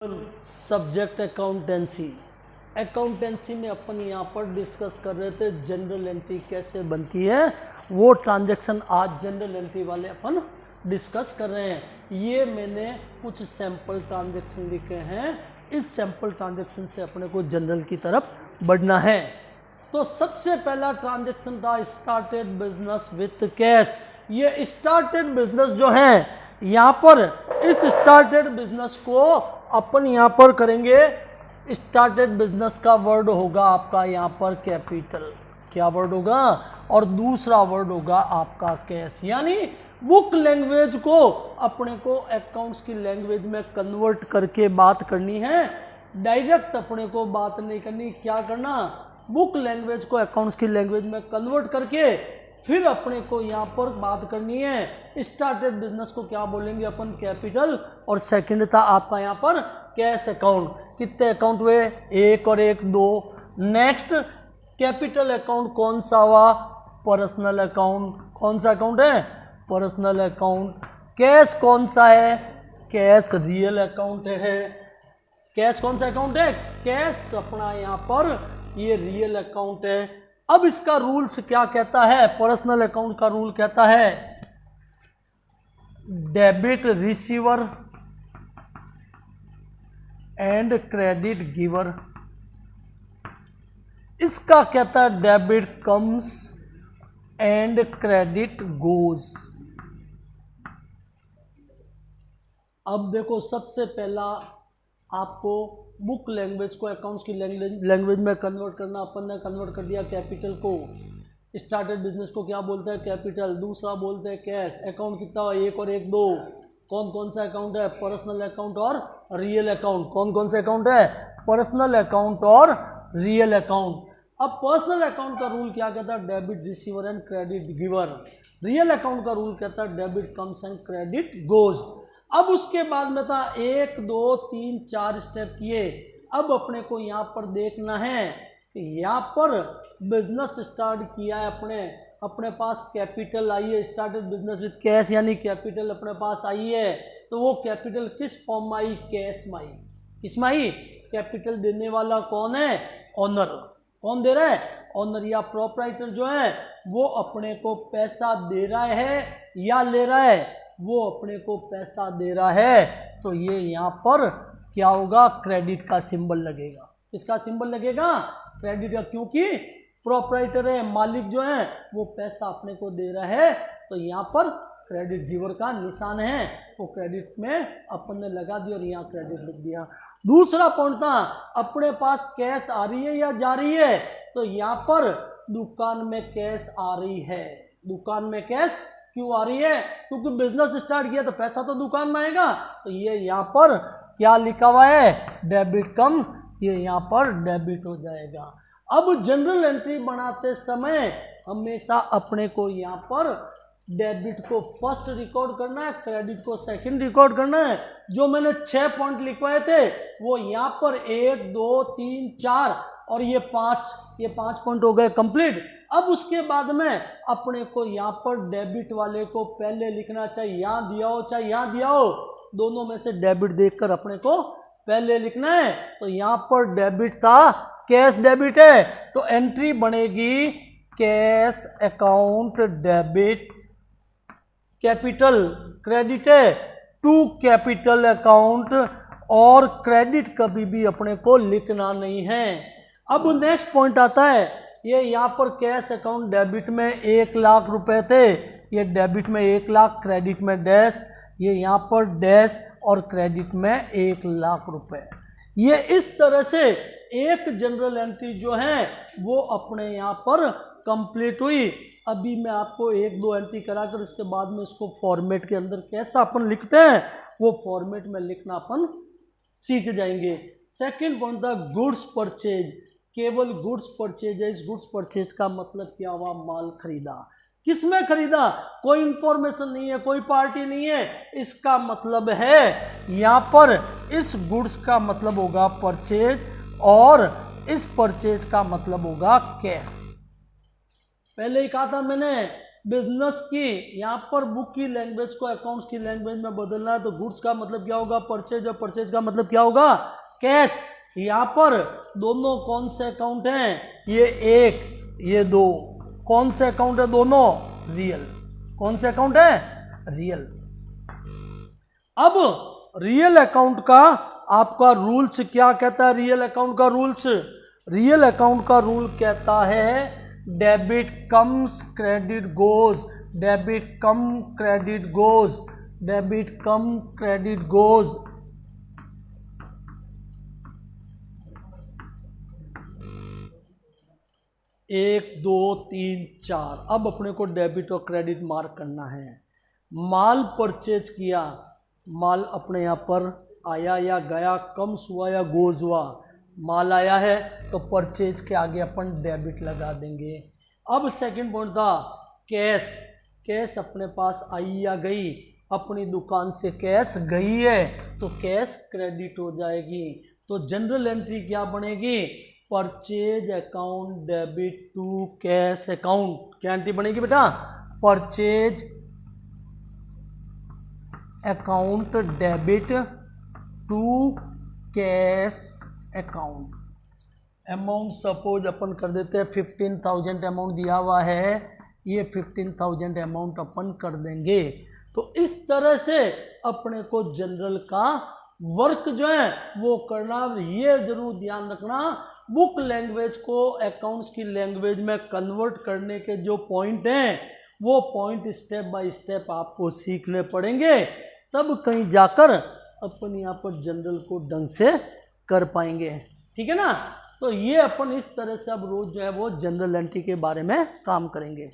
Subject accountancy. Accountancy में अपन यहाँ पर डिस्कस कर रहे थे जनरल एंट्री कैसे बनती है, वो ट्रांजैक्शन आज जनरल एंट्री वाले अपन डिस्कस कर रहे हैं। ये मैंने कुछ सैंपल ट्रांजैक्शन लिखे हैं, इस सैंपल ट्रांजैक्शन से अपने को जनरल की तरफ बढ़ना है। तो सबसे पहला ट्रांजैक्शन था स्टार्टेड बिजनेस विथ कैश। ये स्टार्टेड बिजनेस जो है, यहाँ पर इस स्टार्टेड बिजनेस को अपन यहाँ पर करेंगे, स्टार्टेड बिजनेस का वर्ड होगा आपका यहाँ पर कैपिटल, क्या वर्ड होगा, और दूसरा वर्ड होगा आपका कैश। यानी बुक लैंग्वेज को अपने को अकाउंट्स की लैंग्वेज में कन्वर्ट करके बात करनी है, डायरेक्ट अपने को बात नहीं करनी। क्या करना, बुक लैंग्वेज को अकाउंट्स की लैंग्वेज में कन्वर्ट करके फिर अपने को यहाँ पर बात करनी है। स्टार्टेड बिजनेस को क्या बोलेंगे अपन, कैपिटल, और सेकंड था आपका यहाँ पर कैश अकाउंट। कितने अकाउंट हुए, एक और एक, दो। नेक्स्ट कैपिटल अकाउंट कौन सा हुआ, पर्सनल अकाउंट। कौन सा अकाउंट है, पर्सनल अकाउंट। कैश कौन सा है, कैश रियल अकाउंट है। कैश कौन सा अकाउंट है, कैश अपना यहाँ पर ये रियल अकाउंट है। अब इसका रूल्स क्या कहता है, पर्सनल अकाउंट का रूल कहता है debit receiver and credit giver. इसका कहता है debit comes and credit goes. अब देखो, सबसे पहला आपको बुक लैंग्वेज को अकाउंट्स की लैंग्वेज में कन्वर्ट करना। अपन ने कन्वर्ट कर दिया कैपिटल को, स्टार्टेड बिजनेस को क्या बोलते हैं, कैपिटल। दूसरा बोलते हैं कैश। अकाउंट कितना हुआ, एक और एक, दो। कौन कौन सा अकाउंट है, पर्सनल अकाउंट और रियल अकाउंट। कौन कौन से अकाउंट है, पर्सनल अकाउंट और रियल अकाउंट। अब पर्सनल अकाउंट का रूल क्या कहता है, debit receiver and credit giver. Real account का रूल कहता है debit comes and credit goes. अब उसके बाद में था 1 2 3 4 स्टेप किए। अब अपने को यहाँ पर देखना है कि यहाँ पर बिजनेस स्टार्ट किया है अपने पास कैपिटल आई है। स्टार्टेड बिजनेस विद कैश, यानी कैपिटल अपने पास आई है। तो वो कैपिटल किस फॉर्म में आई, कैश में आई। किसमें आई, कैपिटल देने वाला कौन है, ऑनर। कौन दे रहा है, ऑनर या प्रोप्राइटर जो है वो अपने को पैसा दे रहा है या ले रहा है, वो अपने को पैसा दे रहा है। तो ये यहाँ पर क्या होगा, क्रेडिट का सिंबल लगेगा। किसका सिंबल लगेगा, क्रेडिट का, क्योंकि प्रोप्राइटर है, मालिक जो है वो पैसा अपने को दे रहा है। तो यहाँ पर क्रेडिट गिवर का निशान है, वो क्रेडिट में अपन ने लगा दिया और यहाँ क्रेडिट लिख दिया। दूसरा पॉइंट था, अपने पास कैश आ रही है या जा रही है। तो यहाँ पर दुकान में कैश आ रही है। दुकान में कैश क्यों आ रही है, क्योंकि बिजनेस स्टार्ट किया तो पैसा तो दुकान में आएगा। तो ये यहाँ पर क्या लिखा हुआ है, डेबिट कम, ये यहाँ पर डेबिट हो जाएगा। अब जनरल एंट्री बनाते समय हमेशा अपने को यहाँ पर डेबिट को फर्स्ट रिकॉर्ड करना है, क्रेडिट को सेकंड रिकॉर्ड करना है। जो मैंने 6 पॉइंट लिखवाए थे वो यहाँ पर 1 2 3 4 और ये 5 पॉइंट हो गए कंप्लीट। अब उसके बाद में अपने को यहाँ पर डेबिट वाले को पहले लिखना, चाहे यहाँ दिया हो चाहे यहाँ दिया हो, दोनों में से डेबिट देखकर अपने को पहले लिखना है। तो यहाँ पर डेबिट था, कैश डेबिट है, तो एंट्री बनेगी cash account debit, capital credit है टू कैपिटल अकाउंट, और क्रेडिट कभी भी अपने को लिखना नहीं है। अब नेक्स्ट पॉइंट आता है, ये यहाँ पर कैश अकाउंट डेबिट में 1 लाख रुपए थे, ये डेबिट में 1 लाख, क्रेडिट में डैश, ये यहाँ पर डैश और क्रेडिट में 1 लाख रुपए। ये इस तरह से एक जनरल एंट्री जो है वो अपने यहाँ पर कंप्लीट हुई। अभी मैं आपको 1 2 एंट्री कराकर इसके बाद में इसको फॉर्मेट के अंदर कैसा अपन लिखते हैं वो फॉर्मेट में लिखना अपन सीख जाएंगे। सेकंड पॉइंट था गुड्स परचेज। केवल गुड्स परचेज है। इस गुड्स परचेज का मतलब क्या हुआ, माल खरीदा। किसमें खरीदा, कोई इंफॉर्मेशन नहीं है, कोई पार्टी नहीं है। इसका मतलब है यहाँ पर इस गुड्स का मतलब होगा परचेज, और इस परचेज का मतलब होगा कैश। पहले ही कहा था मैंने बिजनेस की यहाँ पर बुक की लैंग्वेज को अकाउंट्स की लैंग्वेज में बदलना है, तो गुड्स का मतलब क्या होगा परचेज, और परचेज का मतलब क्या होगा कैश। यहाँ पर दोनों कौन से अकाउंट हैं, ये एक, ये दो, कौन से अकाउंट है दोनों, रियल। कौन से अकाउंट है, रियल। अब रियल अकाउंट का आपका रूल्स क्या कहता है, रियल अकाउंट का रूल्स, रियल अकाउंट का रूल कहता है debit comes credit goes, debit come credit goes, debit come credit goes. एक, दो, तीन, चार। अब अपने को डेबिट और क्रेडिट मार्क करना है। माल परचेज किया, माल अपने यहाँ पर आया या गया, कम्स हुआ या गोज हुआ, माल आया है तो परचेज के आगे अपन डेबिट लगा देंगे। अब सेकंड पॉइंट था कैश, कैश अपने पास आई या गई, अपनी दुकान से कैश गई है तो कैश क्रेडिट हो जाएगी। तो जनरल एंट्री क्या बनेगी, purchase account debit to cash account. क्या एंट्री बनेगी बेटा, purchase account debit to cash account. Amount suppose अपन कर देते हैं 15,000 अमाउंट दिया हुआ है, ये 15,000 अमाउंट अपन कर देंगे। तो इस तरह से अपने को जनरल का वर्क जो है वो करना। ये जरूर ध्यान रखना, बुक लैंग्वेज को अकाउंट्स की लैंग्वेज में कन्वर्ट करने के जो पॉइंट हैं वो पॉइंट स्टेप बाय स्टेप आपको सीखने पड़ेंगे, तब कहीं जाकर अपन यहाँ पर जनरल को ढंग से कर पाएंगे। ठीक है ना। तो ये अपन इस तरह से अब रोज जो है वो जनरल एंट्री के बारे में काम करेंगे।